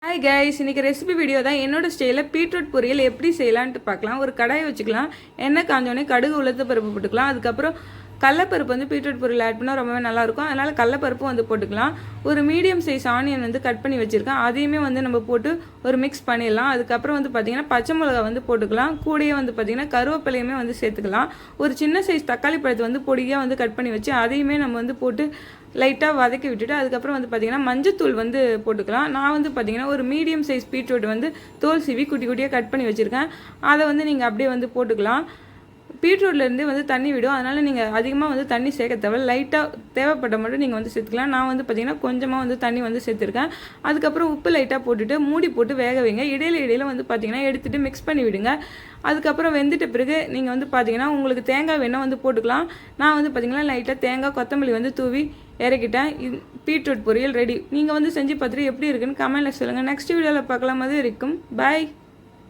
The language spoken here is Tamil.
ஹாய் கைஸ், இன்றைக்கி ரெசிபி வீடியோ தான். என்னோட ஸ்டைலில் பீட்ரூட் பொரியல் எப்படி செய்யலான்ட்டு பார்க்கலாம். ஒரு கடாயை வச்சுக்கலாம். எண்ணெய் காஞ்சோடனே கடுகு உளுத்த பருப்பு போட்டுக்கலாம். அதுக்கப்புறம் கடலப்பருப்பு பீட்ரூட் பொரியல் ஆட் பண்ணால் ரொம்பவே நல்லாயிருக்கும். அதனால் கடலப்பருப்பும் போட்டுக்கலாம். ஒரு மீடியம் சைஸ் ஆனியன் கட் பண்ணி வச்சுருக்கேன். அதையுமே நம்ம போட்டு ஒரு மிக்ஸ் பண்ணிடலாம். அதுக்கப்புறம் பார்த்திங்கன்னா பச்சை மிளகா போட்டுக்கலாம். கூடயே பார்த்திங்கன்னா கருவேப்பிலையுமே சேர்த்துக்கலாம். ஒரு சின்ன சைஸ் தக்காளி பழத்தை பொடியாக கட் பண்ணி வச்சு அதையுமே நம்ம போட்டு லைட்டாக வதக்கி விட்டுட்டு அதுக்கப்புறம் பார்த்திங்கன்னா மஞ்சத்தூள் போட்டுக்கலாம். நான் பார்த்திங்கன்னா ஒரு மீடியம் சைஸ் பீட்ரூட் தோல் சீவி குட்டி குட்டியாக கட் பண்ணி வச்சுருக்கேன். அதை நீங்கள் அப்படியே போட்டுக்கலாம். பீட்ரூட்லேருந்து தண்ணி விடும். அதனால் நீங்கள் அதிகமாக தண்ணி சேர்க்க தேவை. லைட்டாக தேவைப்பட்ட மட்டும் நீங்கள் சேர்த்துக்கலாம். நான் பார்த்திங்கன்னா கொஞ்சமாக தண்ணி சேர்த்துருக்கேன். அதுக்கப்புறம் உப்பு லைட்டாக போட்டுட்டு மூடி போட்டு வேக வைங்க. இடையில பார்த்திங்கன்னா எடுத்துகிட்டு மிக்ஸ் பண்ணி விடுங்க. அதுக்கப்புறம் வெந்துட்ட பிறகு நீங்கள் பார்த்திங்கன்னா உங்களுக்கு தேங்காய் வேணால் போட்டுக்கலாம். நான் பார்த்திங்கன்னா லைட்டாக தேங்காய் கொத்தமல்லி தூவி இறக்கிட்டேன். பீட்ரூட் பொரியல் ரெடி. நீங்கள் செஞ்சு பார்த்துட்டு எப்படி இருக்குன்னு கமெண்ட்டில் சொல்லுங்கள். நெக்ஸ்ட் வீடியோவில் பார்க்கலாம். அது வரைக்கும் பாய்.